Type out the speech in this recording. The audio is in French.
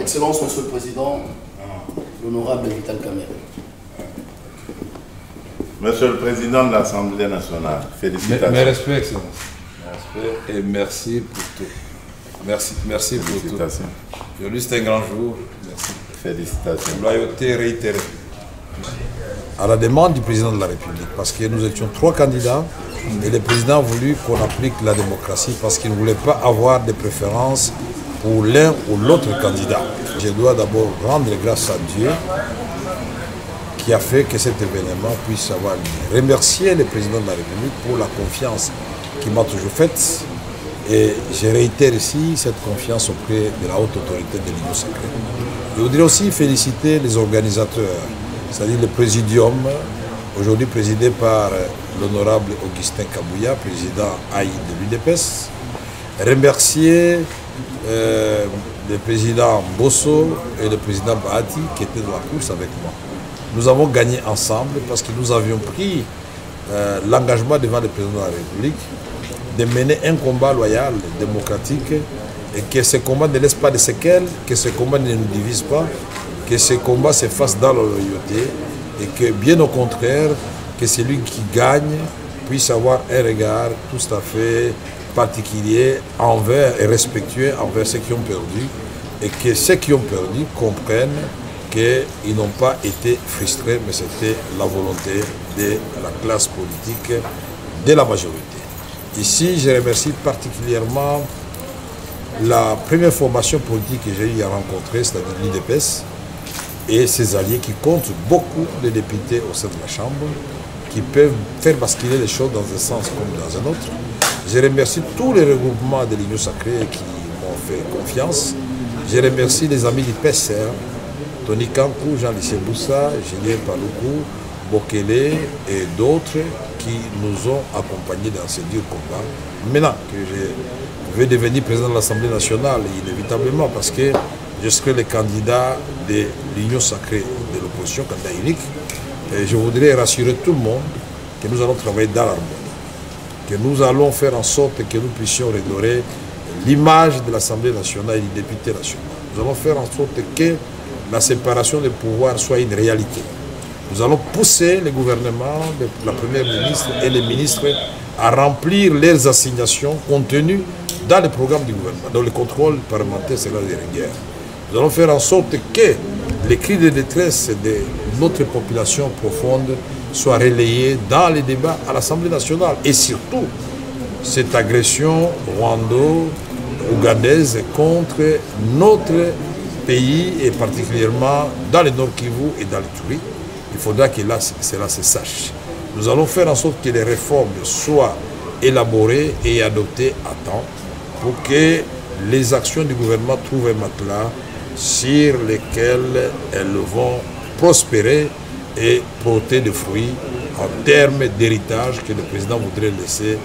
Excellence, Monsieur le Président, l'honorable Vital Kamerhe. Monsieur le Président de l'Assemblée nationale, félicitations. Mes respects, Excellence. Mes respects et merci pour tout. Merci pour tout. Aujourd'hui, c'est un grand jour. Merci. Félicitations. Loyauté réitérée. À la demande du président de la République, parce que nous étions 3 candidats et le président a voulu qu'on applique la démocratie parce qu'il ne voulait pas avoir de préférences pour l'un ou l'autre candidat. Je dois d'abord rendre grâce à Dieu qui a fait que cet événement puisse avoir lieu. Remercier le président de la République pour la confiance qu'il m'a toujours faite et je réitère ici cette confiance auprès de la haute autorité de l'Union sacrée. Je voudrais aussi féliciter les organisateurs, c'est-à-dire le présidium, aujourd'hui présidé par l'honorable Augustin Kabouya, président AI de l'UDPS. Remercier le président Bosso et le président Bahati qui étaient dans la course avec moi. Nous avons gagné ensemble parce que nous avions pris l'engagement devant le président de la République de mener un combat loyal, démocratique, et que ce combat ne laisse pas de séquelles, que ce combat ne nous divise pas, que ce combat se fasse dans la loyauté et que, bien au contraire, que celui qui gagne puisse avoir un regard tout à fait particulier envers et respectueux envers ceux qui ont perdu et que ceux qui ont perdu comprennent qu'ils n'ont pas été frustrés, mais c'était la volonté de la classe politique de la majorité. Ici, je remercie particulièrement la première formation politique que j'ai eu à rencontrer, c'est-à-dire l'UDPS, et ses alliés qui comptent beaucoup de députés au sein de la Chambre, qui peuvent faire basculer les choses dans un sens comme dans un autre. Je remercie tous les regroupements de l'Union sacrée qui m'ont fait confiance. Je remercie les amis du PSR, Tony Kankou, Jean-Lycée Boussa, Julien Paloukou, Bokele et d'autres qui nous ont accompagnés dans ce dur combat. Maintenant que je vais devenir président de l'Assemblée nationale, inévitablement, parce que je serai le candidat de l'Union sacrée de l'opposition, candidat unique, et je voudrais rassurer tout le monde que nous allons travailler dans l'harmonie, que nous allons faire en sorte que nous puissions redorer l'image de l'Assemblée nationale et des députés nationaux. Nous allons faire en sorte que la séparation des pouvoirs soit une réalité. Nous allons pousser le gouvernement, la première ministre et les ministres à remplir leurs assignations contenues dans le programme du gouvernement. Donc le contrôle parlementaire sera de rigueur. Nous allons faire en sorte que les cris de détresse de notre population profonde soient relayés dans les débats à l'Assemblée nationale. Et surtout, cette agression rwando-ougandaise contre notre pays, et particulièrement dans le Nord Kivu et dans l'Ituri, il faudra que là, cela se sache. Nous allons faire en sorte que les réformes soient élaborées et adoptées à temps pour que les actions du gouvernement trouvent un matelas sur lesquels elles vont prospérer et porter des fruits en termes d'héritage que le président voudrait laisser